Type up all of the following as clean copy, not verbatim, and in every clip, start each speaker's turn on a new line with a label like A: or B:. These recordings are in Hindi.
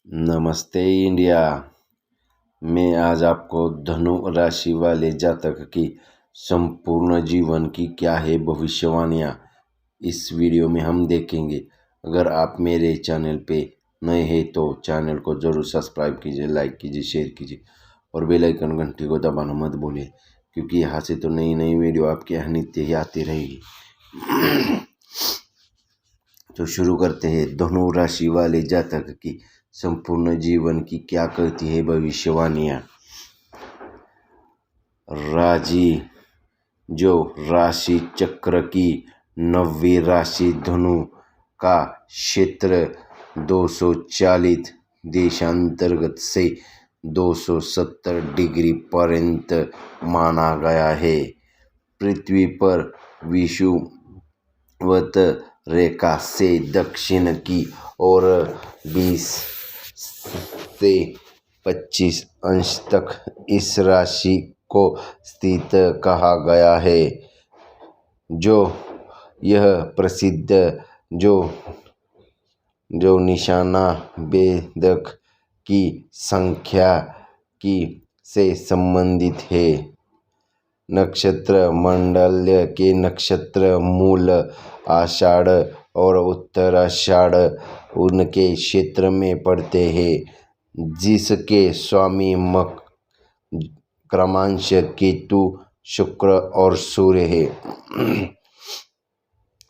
A: नमस्ते इंडिया। मैं आज आपको धनु राशि वाले जातक की संपूर्ण जीवन की क्या है भविष्यवाणियाँ इस वीडियो में हम देखेंगे। अगर आप मेरे चैनल पे नए हैं तो चैनल को ज़रूर सब्सक्राइब कीजिए, लाइक कीजिए, शेयर कीजिए और बेल आइकन घंटी को दबाना मत भूलिए, क्योंकि यहाँ से तो नई नई वीडियो आपके यहाँ नित्य ही आती रहेगी। तो शुरू करते हैं। धनु राशि वाले जातक की संपूर्ण जीवन की क्या करती है भविष्यवाणियाँ। राशि, जो राशि चक्र की 9वीं राशि धनु का क्षेत्र 240 देशांतर्गत से 270 डिग्री पर्यंत माना गया है। पृथ्वी पर विषुवत रेखा से दक्षिण की ओर 20 से 25 अंश तक इस राशि को स्थित कहा गया है। यह प्रसिद्ध जो निशाना भेदक की संख्या की से संबंधित है। नक्षत्र मंडल के नक्षत्र मूल, आषाढ़ और उत्तराषाढ़ उनके क्षेत्र में पड़ते हैं, जिसके स्वामी क्रमांश केतु, शुक्र और सूर्य है।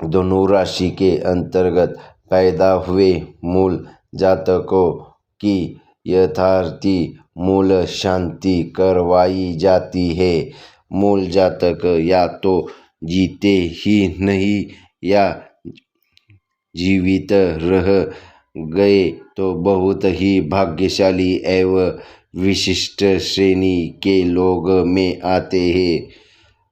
A: धनु राशि के अंतर्गत पैदा हुए मूल जातकों की यथार्थी मूल शांति करवाई जाती है। मूल जातक या तो जीते ही नहीं या जीवित रह गए तो बहुत ही भाग्यशाली एवं विशिष्ट श्रेणी के लोग में आते हैं।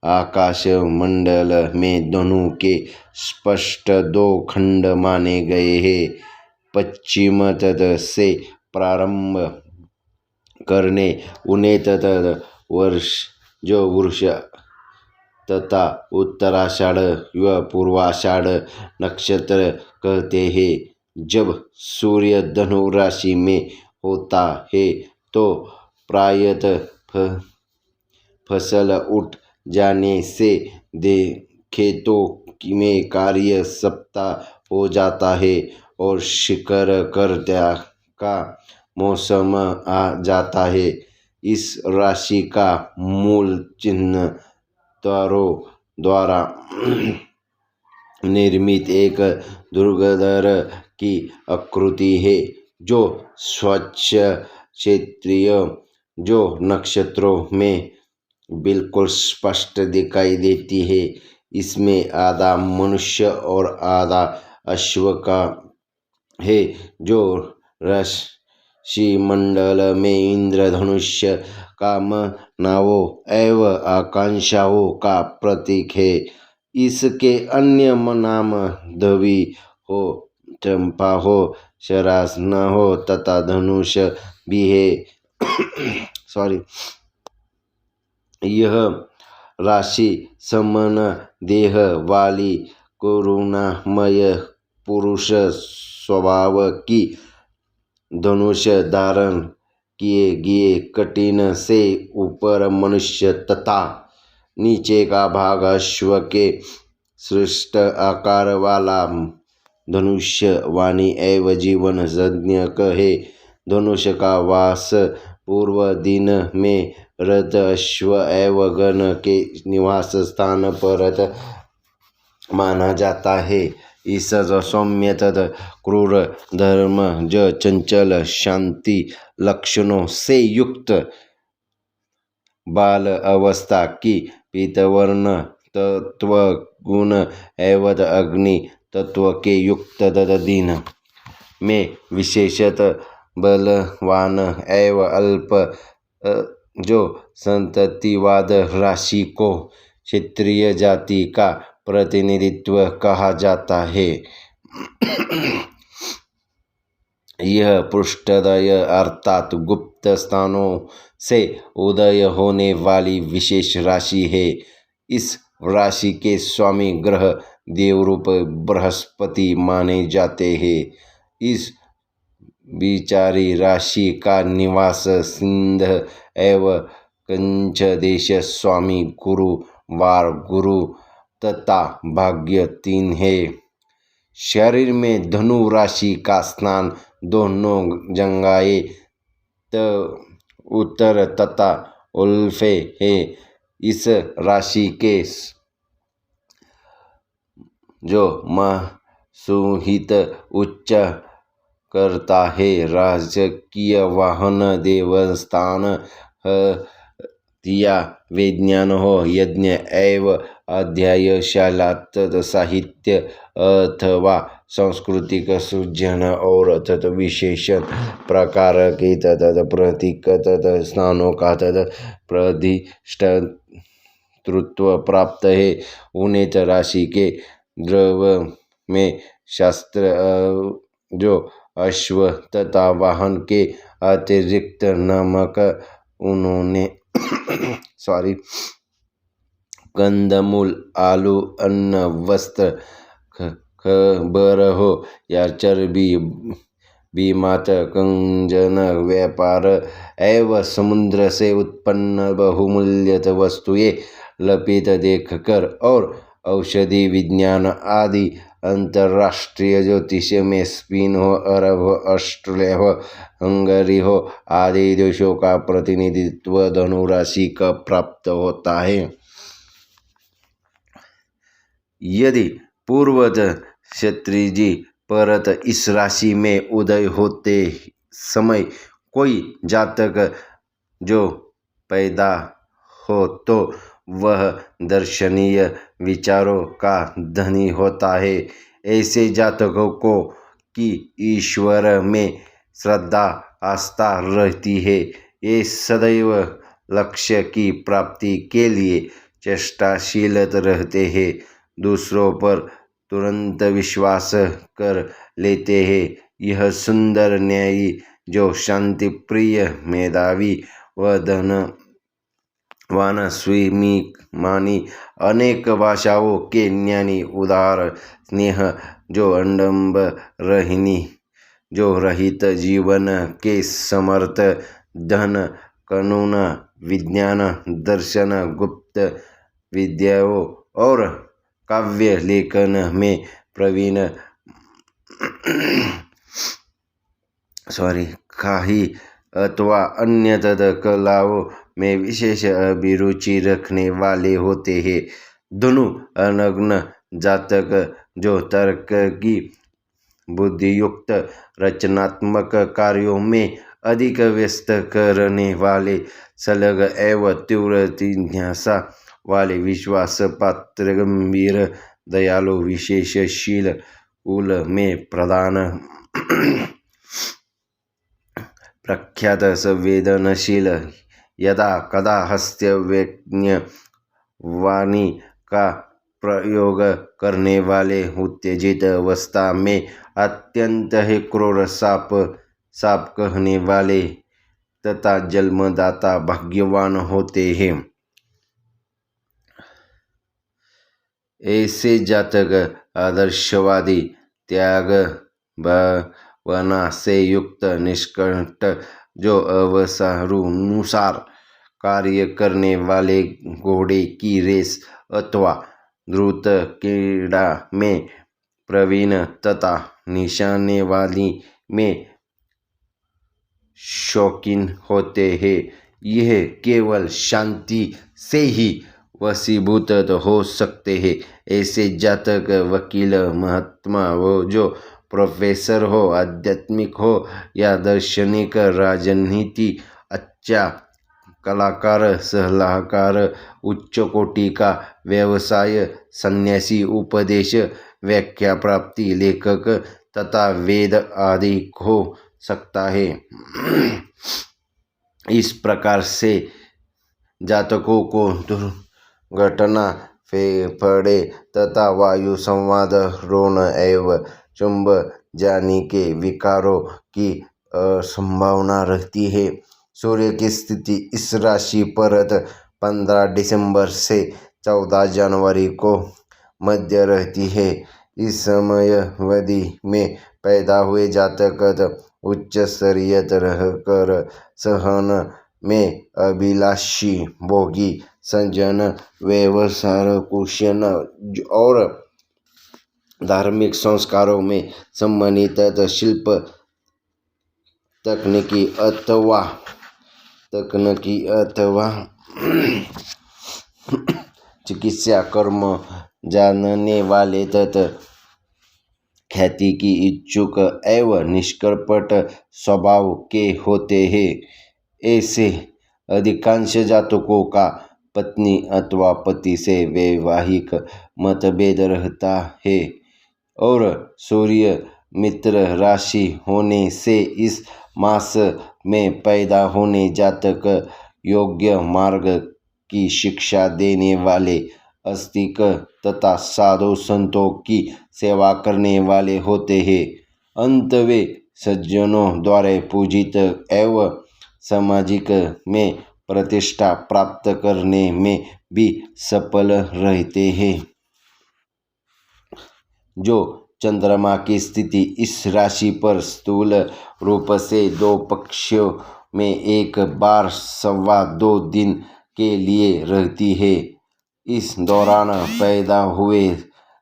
A: आकाश मंडल में धनु के स्पष्ट 2 खंड माने गए हैं। पश्चिम तट से प्रारंभ करने उन्हें वृष तथा उत्तराषाढ़ व पूर्वाषाढ़ नक्षत्र कहते हैं। जब सूर्य धनु राशि में होता है तो प्रायतः फसल उठ जाने से खेतों में कार्य सप्ताह हो जाता है और शिकार करने का मौसम आ जाता है। इस राशि का मूल चिन्ह तारों द्वारा निर्मित एक दुर्गधर की आकृति है, जो स्वच्छ क्षेत्रीय जो नक्षत्रों में बिल्कुल स्पष्ट दिखाई देती है। इसमें आधा मनुष्य और आधा अश्व का है, जो राशि मंडल में इंद्रधनुष कामनाओं एवं आकांक्षाओं का प्रतीक है। इसके अन्य नाम धवी हो, चंपा हो, शरासना हो तथा धनुष भी है। यह राशि समान देह वाली करुणामय पुरुष स्वभाव की, धनुष धारण किए गए कटिन से ऊपर मनुष्य तथा नीचे का भाग अश्व के श्रेष्ठ आकार वाला धनुष्य वाणी एवं जीवन संज्ञक है। धनुष का वास पूर्व दिन में रथ, अश्व एवं गण के निवास स्थान पर माना जाता है। इस सौम्य तथा क्रूर धर्म चंचल शांति लक्षणों से युक्त बाल अवस्था की पीतवर्ण तत्व गुण एवं अग्नि तत्व के युक्त दिन में विशेषतः बलवान एवं अल्प जो संततिवाद राशि को क्षत्रिय जाति का प्रतिनिधित्व कहा जाता है। यह पृष्ठोदय अर्थात गुप्त स्थानों से उदय होने वाली विशेष राशि है। इस राशि के स्वामी ग्रह देवरूप बृहस्पति माने जाते हैं। इस विचारी राशि का निवास सिंह एवं कंच देश, स्वामी गुरु वार गुरु तथा भाग्य 3 है। शरीर में धनु राशि का स्थान दोनों जगहें उत्तर तथा उल्फे है। इस राशि के जो सुहित उच्च करता है, राजकीय वाहन, देवस्थान या विज्ञान हो, यज्ञ एवं अध्यायशाला, साहित्य अथवा सांस्कृतिक सृजन और विशेषण प्रकार के प्रतीक स्थानों का प्रतिष्ठितत्व प्राप्त है। उन्नत राशि के द्रव्य में शास्त्र जो अश्व तथा वाहन के अतिरिक्त नमक, उन्होंने कंदमूल, आलू, अन्न, वस्त्र, खबर हो या चर्बी, बीमात, कंजन, व्यापार एवं समुद्र से उत्पन्न बहुमूल्य वस्तुएं लपित देखकर और औषधि विज्ञान आदि अंतर्राष्ट्रीय ज्योतिष में स्पेन हो, अरब हो, ऑस्ट्रेलिया हो, हंगरी हो आदि देशों का प्रतिनिधित्व धनु राशि का प्राप्त होता है। यदि पूर्वज क्षत्रिय परत इस राशि में उदय होते समय कोई जातक जो पैदा हो तो वह दर्शनीय विचारों का धनी होता है। ऐसे जातकों को कि ईश्वर में श्रद्धा आस्था रहती है। ये सदैव लक्ष्य की प्राप्ति के लिए चेष्टाशील रहते हैं, दूसरों पर तुरंत विश्वास कर लेते हैं। यह सुंदर न्यायी जो शांति प्रिय, मेधावी व धनवान, स्वाभिमानी, अनेक भाषाओं के ज्ञानी, उदार, स्नेह जो अडंब जो रहित जीवन के समर्थ, धन, कानून, विज्ञान, दर्शन, गुप्त विद्याओं और काव्य लेखन में प्रवीण, काही अथवा अन्य कलाओं में विशेष अभिरुचि रखने वाले होते हैं। धनु लग्न जातक जो तर्क की बुद्धियुक्त रचनात्मक कार्यों में अधिक व्यस्त करने वाले, सलग एवं तीव्र जिज्ञासा वाले, विश्वास पात्र, गंभीर, दयालु, विशेषशील, कुल में प्रधान, प्रख्यात, संवेदनशील, यदा कदा हास्य व्यंग्य वाणी का प्रयोग करने वाले, उत्तेजित अवस्था में अत्यंत ही क्रूर, साप कहने वाले तथा जन्मदाता भाग्यवान होते हैं। ऐसे जातक आदर्शवादी, त्याग भावना से युक्त, निष्कंठ, जो अवसरानुसार कार्य करने वाले, घोड़े की रेस अथवा द्रुत क्रीड़ा में प्रवीण तथा निशानेबाजी में शौकीन होते हैं। यह केवल शांति से ही वशीभूत हो सकते हैं। ऐसे जातक वकील, महात्मा हो, जो प्रोफेसर हो, आध्यात्मिक हो या दार्शनिक, राजनीति, अच्छा कलाकार, सलाहकार, उच्च कोटि का व्यवसाय, सन्यासी, उपदेश, व्याख्या प्राप्ति, लेखक तथा वेद आदि हो सकता है। इस प्रकार से जातकों को दुर्घटना, फेफड़े तथा वायु संवाद, रोण एवं चुंब जाने के विकारों की संभावना रहती है। सूर्य की स्थिति इस राशि पर 15 दिसंबर से 14 जनवरी को मध्य रहती है। इस समयावधि में पैदा हुए जातक उच्च स्तरीय रहकर सहन में अभिलाषी, भोगी, सज्जन, व्यवसाय कुशल और धार्मिक संस्कारों में सम्मानित शिल्प, तकनीकी अथवा चिकित्सा कर्म जानने वाले तथा ख्याति की इच्छुक एवं निष्कपट स्वभाव के होते हैं। ऐसे अधिकांश जातकों का पत्नी अथवा पति से वैवाहिक मतभेद रहता है और सूर्य मित्र राशि होने से इस मास में पैदा होने जातक योग्य मार्ग की शिक्षा देने वाले आस्तिक तथा साधु संतों की सेवा करने वाले होते हैं। अंत वे सज्जनों द्वारा पूजित एवं सामाजिक में प्रतिष्ठा प्राप्त करने में भी सफल रहते हैं। जो चंद्रमा की स्थिति इस राशि पर स्थूल रूप से 2 पक्षों में एक बार 2.25 दिन के लिए रहती है, इस दौरान पैदा हुए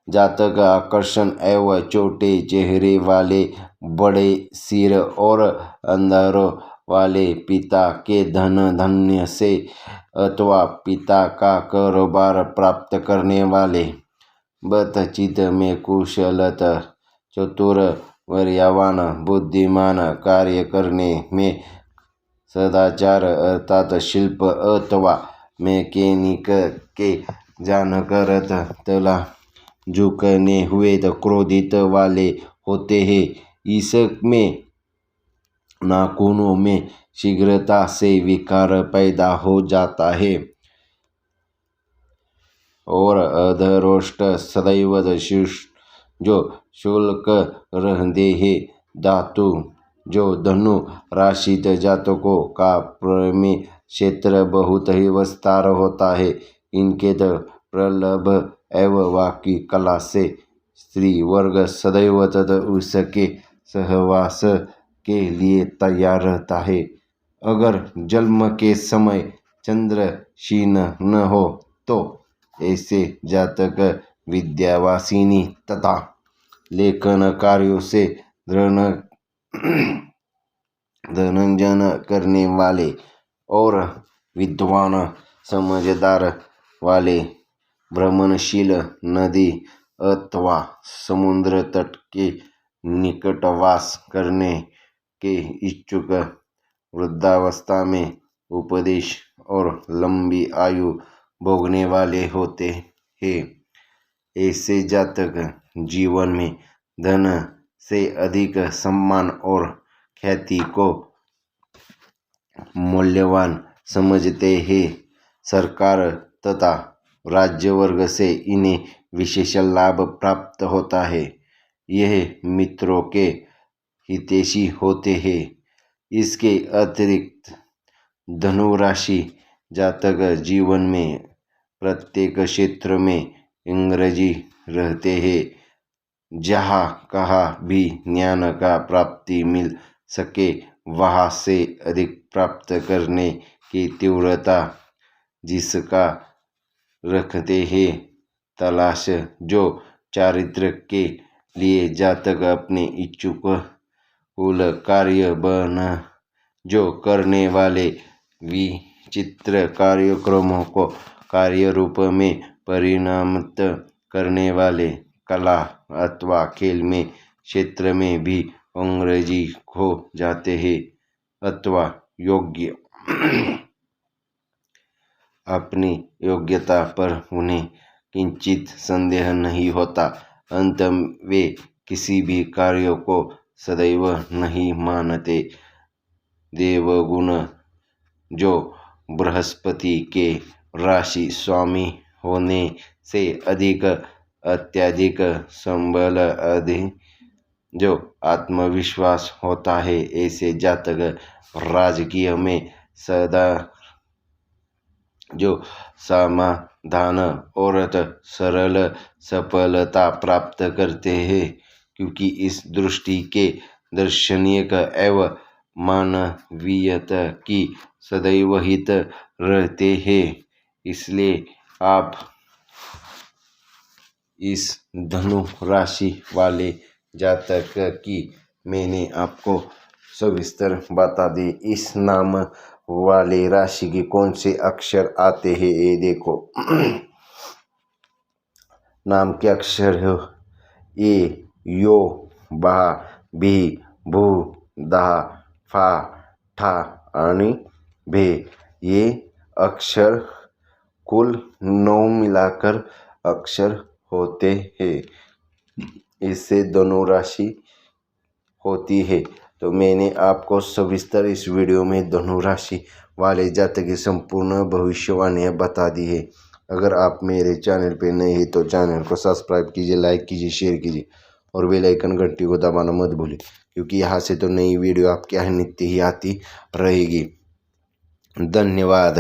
A: जातक आकर्षण एवं छोटे चेहरे वाले, बड़े सिर और अंधारों वाले, पिता के धन धान्य से अथवा पिता का कारोबार प्राप्त करने वाले, बातचीत में कुशलता, चतुर, वीर्यवान, बुद्धिमान, कार्य करने में सदाचार अर्थात शिल्प अथवा मैकेनिक के जानकर तला झुकने हुए क्रोधित वाले होते हैं। इसमें नाखूनों में शीघ्रता से विकार पैदा हो जाता है और अधरोष्ट सदैव जो शुल्क रहते हैं। धातु जो धनु राशि जातकों का प्रेमी क्षेत्र बहुत ही विस्तार होता है। इनके प्रलभ एवं वाक्य कला से स्त्री वर्ग सदैव तथा उसके सहवास के लिए तैयार रहता है। अगर जन्म के समय चंद्र क्षीण न हो तो ऐसे जातक विद्यावासिनी तथा लेखन कार्यों से धनंजन करने वाले और विद्वान समझदार वाले, भ्रमणशील, नदी अथवा समुद्र तट के निकटवास करने के इच्छुक, वृद्धावस्था में उपदेश और लंबी आयु भोगने वाले होते हैं। ऐसे जातक जीवन में धन से अधिक सम्मान और ख्याति को मूल्यवान समझते हैं। सरकार तथा राज्य वर्ग से इन्हें विशेष लाभ प्राप्त होता है। यह मित्रों के हितैषी होते हैं। इसके अतिरिक्त धनु राशि जातक जीवन में प्रत्येक क्षेत्र में इंग्रजी रहते हैं। जहाँ कहाँ भी ज्ञान का प्राप्ति मिल सके वहाँ से अधिक प्राप्त करने की तीव्रता जिसका रखते हैं तलाश, जो चारित्र के लिए जातक अपने इच्छुक कुल कार्य बना जो करने वाले विचित्र कार्यक्रमों को कार्य रूप में परिणमित करने वाले, कला अथवा खेल में क्षेत्र में भी अंग्रेजी खो जाते हैं अथवा योग्य अपनी योग्यता पर उन्हें किंचित संदेह नहीं होता। अंत वे किसी भी कार्य को सदैव नहीं मानते। देवगुण जो बृहस्पति के राशि स्वामी होने से अधिक अत्यधिक संबल जो आत्मविश्वास होता है, ऐसे जातक राजकीय में सदा जो समाधान और सरल सफलता प्राप्त करते हैं, क्योंकि इस दृष्टि के दर्शनीय एवं मानवीयता की सदैव हित रहते हैं। इसलिए आप इस धनु राशि वाले जातक की मैंने आपको सविस्तर बता दी। इस नाम वाले राशि के कौन से अक्षर आते हैं ये देखो। नाम के अक्षर है ए, यो, बा, भी, भू, दा, फा, ठा आणि भे। ये अक्षर कुल 9 मिलाकर अक्षर होते हैं। इससे धनु राशि होती है। तो मैंने आपको सविस्तर इस वीडियो में धनु राशि वाले जातक की संपूर्ण भविष्यवाणियाँ बता दी है। अगर आप मेरे चैनल पे नए हैं तो चैनल को सब्सक्राइब कीजिए, लाइक कीजिए, शेयर कीजिए और बेल आइकन घंटी को दबाना मत भूलिए, क्योंकि यहाँ से तो नई वीडियो आपके यहाँ नित्य ही आती रहेगी। धन्यवाद।